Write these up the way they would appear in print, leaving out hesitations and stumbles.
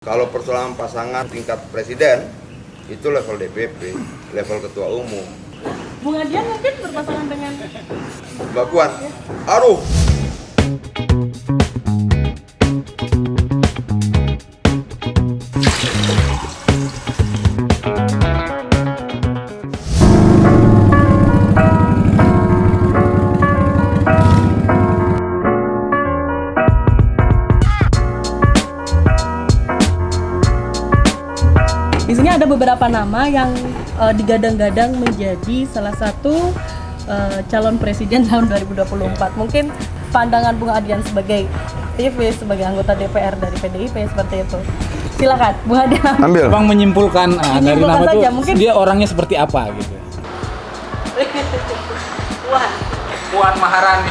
Kalau persoalan pasangan tingkat presiden, itu level DPP, level ketua umum. Bung Adian mungkin berpasangan dengan Mbak Puan, aduh. Di sini ada beberapa nama yang digadang-gadang menjadi salah satu calon presiden tahun 2024. Mungkin pandangan Bung Adian sebagai TV, sebagai anggota DPR dari PDIP seperti itu. Silakan, Bung Adian. Ambil. Bang menyimpulkan dari nama saja, itu mungkin. dia orangnya seperti apa gitu. Puan Maharani.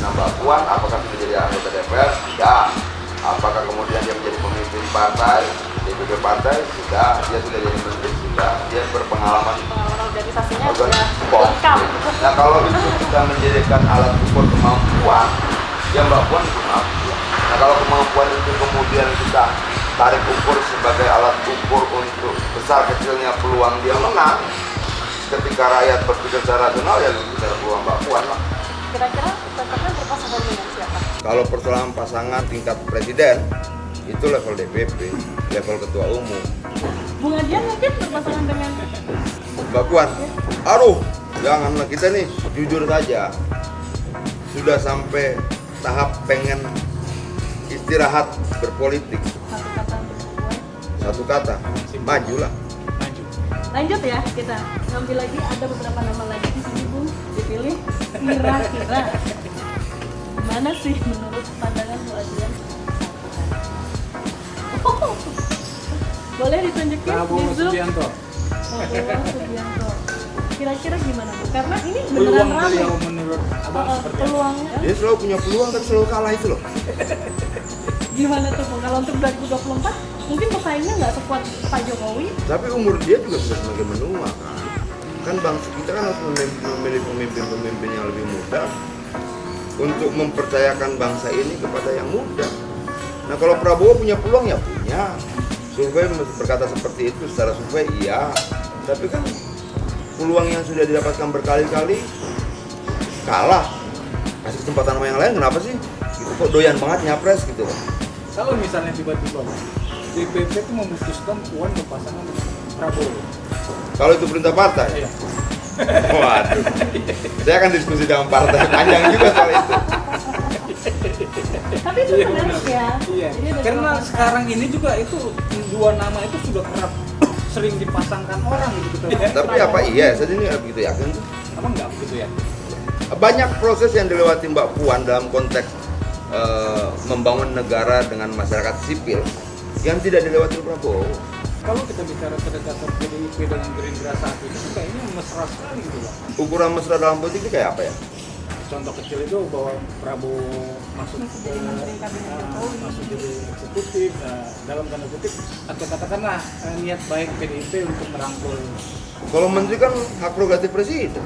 Nah, Mbak Puan, apakah sudah jadi anggota DPR? Tidak. Apakah kemudian dia menjadi pemimpin partai, DPP partai? Sudah. Dia sudah jadi menteri? Sudah. Dia berpengalaman Organisasinya organ sudah POM. lengkap. Nah, kalau itu kita menjadikan alat ukur kemampuan, ya Mbak Puan itu mampu. Nah, kalau kemampuan itu kemudian kita tarik ukur sebagai alat ukur untuk besar kecilnya peluang dia menang, ketika rakyat berpikir secara rasional, ya lebih besar peluang Mbak Puan lah. Kira-kira cocoknya berpasangan dengan siapa? Kalau persoalan pasangan tingkat presiden, itu level DPP, level ketua umum. Bung Adian mungkin berpasangan dengan Mbak Puan, aduh, janganlah, kita nih jujur saja, sudah sampai tahap pengen istirahat berpolitik. satu kata untuk Bung Puan. Satu kata, majulah. Lanjut ya, kita ngambil lagi, ada beberapa nama lagi di sini Bung, dipilih. Kira-kira mana sih menurut pandangan Bu Adian? Oh, boleh ditunjukin Prabowo di Zoom? Subianto. Prabowo Subianto. Kira-kira gimana Bu? Karena ini beneran Peluang ramai. beliau menurut Abang seperti apa? Peluangnya Dia selalu punya peluang tapi selalu kalah itu loh. gimana tuh Bung? Kalau untuk 2024 mungkin pesaingnya nggak sekuat Pak Jokowi. Tapi umur dia juga sudah semakin menua kan. Kan bangsa kita kan harus memilih pemimpin-pemimpin yang lebih muda untuk mempercayakan bangsa ini kepada yang muda. Nah, kalau Prabowo punya peluang ya punya. Survei berkata seperti itu, secara survei iya. Tapi kan peluang yang sudah didapatkan berkali-kali kalah. Kasih kesempatan sama yang lain, kenapa sih? Gitu kok doyan banget nyapres gitu loh. Kalau misalnya tiba-tiba DPP itu memutuskan Puan berpasangan dengan Prabowo. Kalau itu perintah partai, Iya. waduh, saya akan diskusi dengan partai panjang juga soal itu. Tapi itu Iya, menarik ya. Iya. Jadi ada Karena dua sekarang ini juga itu dua nama itu sudah kerap sering dipasangkan orang gitu. Tapi apa iya? Saya ini begitu yakin tuh. Apa enggak begitu ya? Banyak proses yang dilewati Mbak Puan dalam konteks membangun negara dengan masyarakat sipil yang tidak dilewati Prabowo. Kalau kita bicara kedekatan PDIP dengan Gerindra saat ini tuh kayaknya mesra sekali gitu Pak. Ukuran mesra dalam politik itu kayak apa ya? Contoh kecil itu bahwa Prabowo masuk Masuk jadi menteri kabinet Jokowi. masuk jadi eksekutif dalam tanda kutip atau katakanlah niat baik PDIP untuk merangkul. Kalau menteri kan hak prerogatif presiden,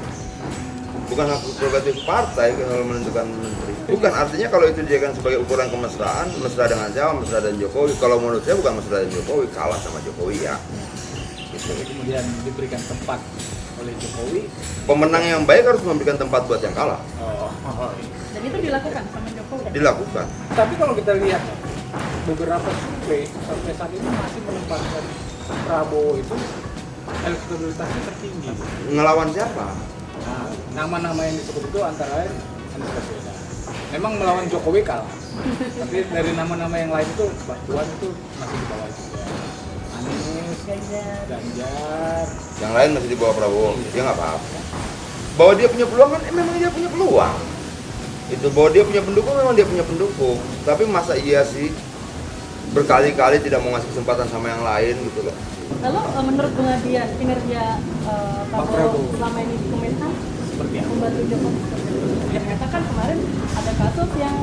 bukan hak prerogatif partai kalau menentukan menteri. Bukan, artinya kalau itu dijadikan sebagai ukuran kemesraan, mesra dengan siapa, mesra dan Jokowi. Kalau menurut saya bukan mesra dan Jokowi, kalah sama Jokowi ya. Gitu. Jadi kemudian diberikan tempat oleh Jokowi. Pemenang yang baik harus memberikan tempat buat yang kalah. Dan itu dilakukan sama Jokowi. Dilakukan. Tapi kalau kita lihat beberapa survei sampai saat ini masih menempatkan Prabowo itu elektabilitasnya tertinggi. Ngelawan siapa? Nah, nama-nama yang disebut itu antara lain Anies Baswedan. Memang melawan Jokowi kalah. Tapi dari nama-nama yang lain itu Mbak Puan itu masih di bawah juga. Anies, Ganjar. Yang lain masih di bawah Prabowo, dia nggak apa-apa. Bahwa dia punya peluang kan, memang dia punya peluang. Itu bahwa dia punya pendukung, memang dia punya pendukung. Tapi masa iya sih berkali-kali tidak mau ngasih kesempatan sama yang lain gitu loh. Lalu menurut Bung Adian, kinerja Pak Prabowo. Prabowo selama ini di Kemenhan Seperti apa? membantu Jokowi seperti itu. Ternyata kan kemarin ada kasus yang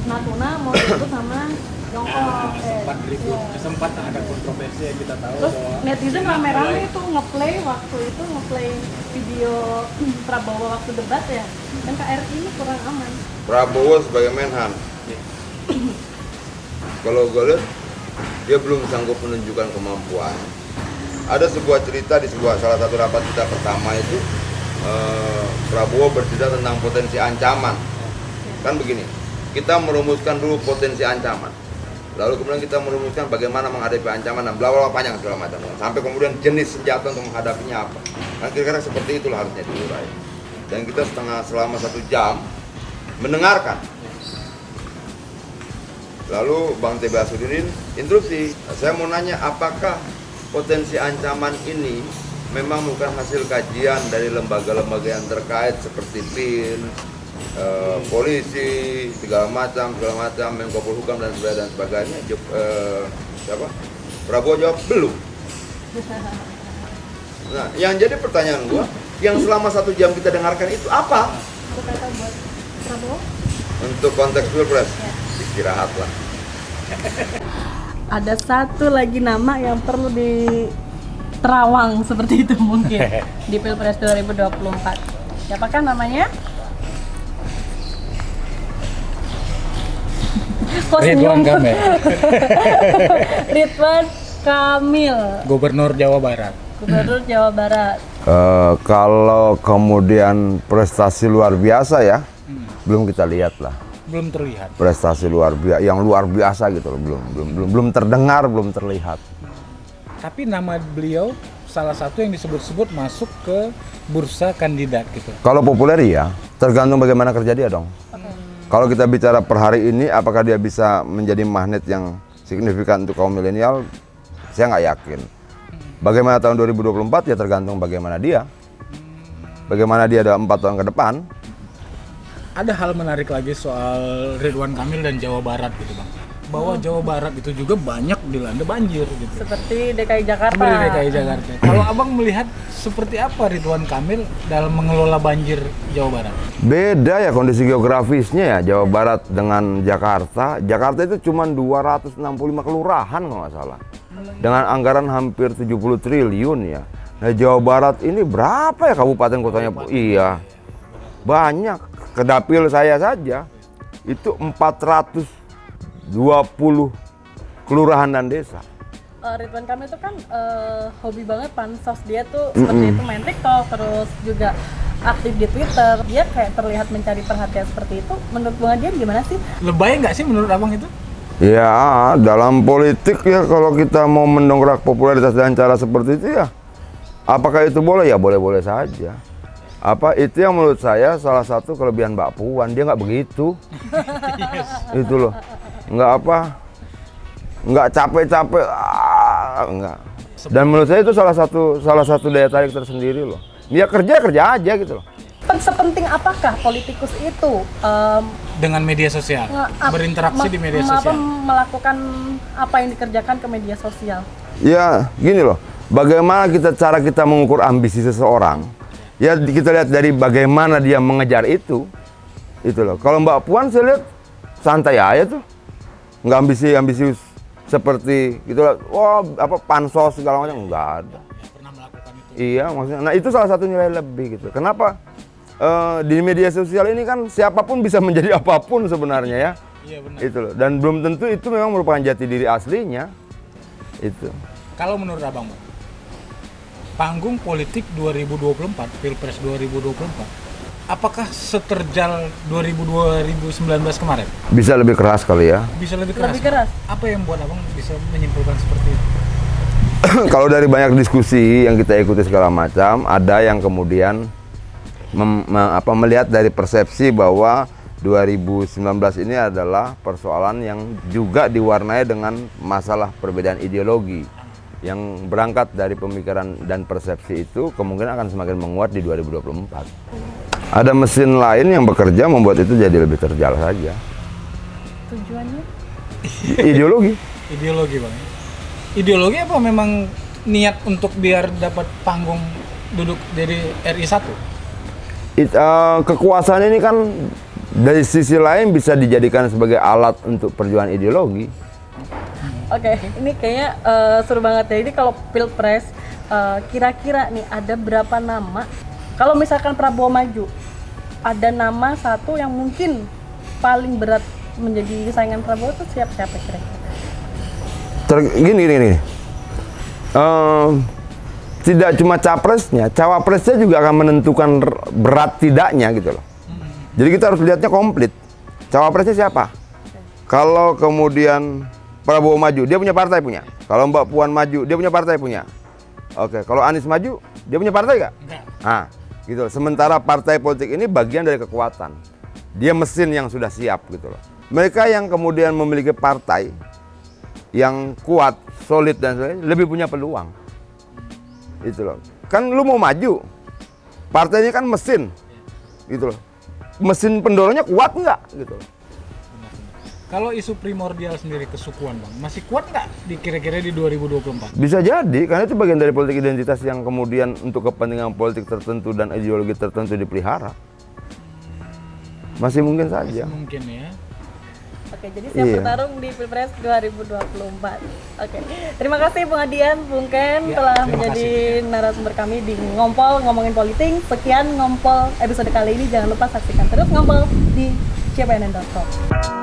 Natuna mau disebut sama Tiongkok. Sempat ada kontroversi yang kita tahu Terus bahwa netizen rame-rame itu ngeplay waktu itu video Prabowo waktu debat ya. Dan KRI ini kurang aman. Prabowo sebagai Menhan, kalau gue lihat dia belum sanggup menunjukkan kemampuan. Ada sebuah cerita di salah satu rapat kita pertama itu, Prabowo bercerita tentang potensi ancaman. Kan begini, kita merumuskan dulu potensi ancaman, lalu kemudian kita merumuskan bagaimana menghadapi ancaman dan bla bla panjang segala macam, sampai kemudian jenis senjata untuk menghadapinya apa. Kan kira-kira seperti itulah harusnya diurai. Dan kita selama 1 jam mendengarkan. Lalu Bang T.B. Asudin interupsi. Saya mau nanya, apakah potensi ancaman ini memang bukan hasil kajian dari lembaga-lembaga yang terkait seperti BIN, polisi, segala macam, Menko Polhukam dan sebagainya. Siapa? Prabowo jawab belum. Nah, yang jadi pertanyaan gua, yang selama 1 jam kita dengarkan itu apa? Itu kata buat Prabowo. Untuk konteks pilpres, istirahatlah. Ada satu lagi nama yang perlu diterawang seperti itu mungkin di Pilpres 2024. Siapakah namanya? Kok Ridwan senyum? Kamil, Ridwan Kamil, Gubernur Jawa Barat. Gubernur Jawa Barat. Kalau kemudian prestasi luar biasa ya, belum kita lihat lah. Belum terlihat. Prestasi yang luar biasa gitu loh, belum terdengar, belum terlihat. Tapi nama beliau salah satu yang disebut-sebut masuk ke bursa kandidat gitu. Kalau populer ya, tergantung bagaimana kerja dia dong. Kalau kita bicara per hari ini, apakah dia bisa menjadi magnet yang signifikan untuk kaum milenial? Saya nggak yakin. Bagaimana tahun 2024 ya tergantung bagaimana dia. Bagaimana dia dalam 4 tahun ke depan. Ada hal menarik lagi soal Ridwan Kamil dan Jawa Barat gitu Bang. Bahwa Jawa Barat itu juga banyak dilanda banjir gitu. Seperti DKI Jakarta. Seperti DKI Jakarta. Kalau Abang melihat seperti apa Ridwan Kamil dalam mengelola banjir Jawa Barat? Beda ya kondisi geografisnya ya, Jawa Barat dengan Jakarta. Jakarta itu cuma 265 kelurahan kalau nggak salah. Dengan anggaran hampir 70 triliun ya. Nah Jawa Barat ini berapa ya kabupaten kotanya? Iya, banyak. Kedapil saya saja itu 420 kelurahan dan desa. Ridwan Kamil itu kan hobi banget pansos, dia tuh seperti itu main TikTok, terus juga aktif di Twitter. Dia kayak terlihat mencari perhatian seperti itu. Menurut Bung Adian gimana sih? Lebay nggak sih menurut Abang itu? Ya, dalam politik ya kalau kita mau mendongkrak popularitas dengan cara seperti itu ya, apakah itu boleh? Ya boleh-boleh saja. Apa itu yang menurut saya salah satu kelebihan Mbak Puan, dia nggak begitu. Itu loh, nggak capek-capek, nggak. Dan menurut saya itu salah satu daya tarik tersendiri loh. Dia kerja aja gitu loh. Sepenting apakah politikus itu Dengan media sosial, berinteraksi di media sosial, melakukan apa yang dikerjakan ke media sosial? Ya gini loh, bagaimana cara kita mengukur ambisi seseorang? Ya kita lihat dari bagaimana dia mengejar itu loh. Kalau Mbak Puan saya lihat santai aja tuh, nggak ambisius seperti gitu lah. Wah pansos segala macam nggak ada. pernah melakukan itu. Iya maksudnya. Nah itu salah satu nilai lebih gitu. Kenapa di media sosial ini kan siapapun bisa menjadi apapun sebenarnya ya. Iya benar. Itu loh. Dan belum tentu itu memang merupakan jati diri aslinya. Itu. Kalau menurut Abang, panggung politik 2024, Pilpres 2024, apakah seterjal 2019 kemarin? Bisa lebih keras kali ya. Bisa lebih keras? Lebih keras. Apa yang buat Abang bisa menyimpulkan seperti itu? Kalau dari banyak diskusi yang kita ikuti segala macam, ada yang kemudian melihat dari persepsi bahwa 2019 ini adalah persoalan yang juga diwarnai dengan masalah perbedaan ideologi. Yang berangkat dari pemikiran dan persepsi itu kemungkinan akan semakin menguat di 2024. Ada mesin lain yang bekerja membuat itu jadi lebih terjal saja. Tujuannya? Ideologi. Ideologi Bang. Ideologi apa memang niat untuk biar dapat panggung duduk dari RI 1? Kekuasaan ini kan dari sisi lain bisa dijadikan sebagai alat untuk perjuangan ideologi. Oke, ini kayaknya seru banget ya. Ini kalau Pilpres, kira-kira nih ada berapa nama? Kalau misalkan Prabowo maju, ada nama satu yang mungkin paling berat menjadi saingan Prabowo itu siapa kira-kira? Gini. Tidak cuma capresnya, cawapresnya juga akan menentukan berat tidaknya gitu loh. Jadi kita harus lihatnya komplit. Cawapresnya siapa? Kalau kemudian Prabowo maju, dia punya partai punya. Kalau Mbak Puan maju, dia punya partai punya. Oke, kalau Anies maju, dia punya partai nggak? Enggak. Nah, gitu. Sementara partai politik ini bagian dari kekuatan. Dia mesin yang sudah siap gitu loh. Mereka yang kemudian memiliki partai yang kuat, solid dan sebagainya, lebih punya peluang. Gitu loh. Kan lu mau maju, partainya kan mesin, gitu loh. Mesin pendorongnya kuat nggak, gitu loh. Kalau isu primordial sendiri kesukuan Bang, masih kuat nggak kira-kira di 2024? Bisa jadi, karena itu bagian dari politik identitas yang kemudian untuk kepentingan politik tertentu dan ideologi tertentu dipelihara. Masih mungkin saja. Masih mungkin ya. Oke, jadi siap Iya. bertarung di Pilpres 2024. Oke, terima kasih Bung Adian, Bung Ken Ya, telah terima menjadi narasumber kami di Ngompol ngomongin politik. Sekian Ngompol episode kali ini. Jangan lupa saksikan terus Ngompol di cpnn.com.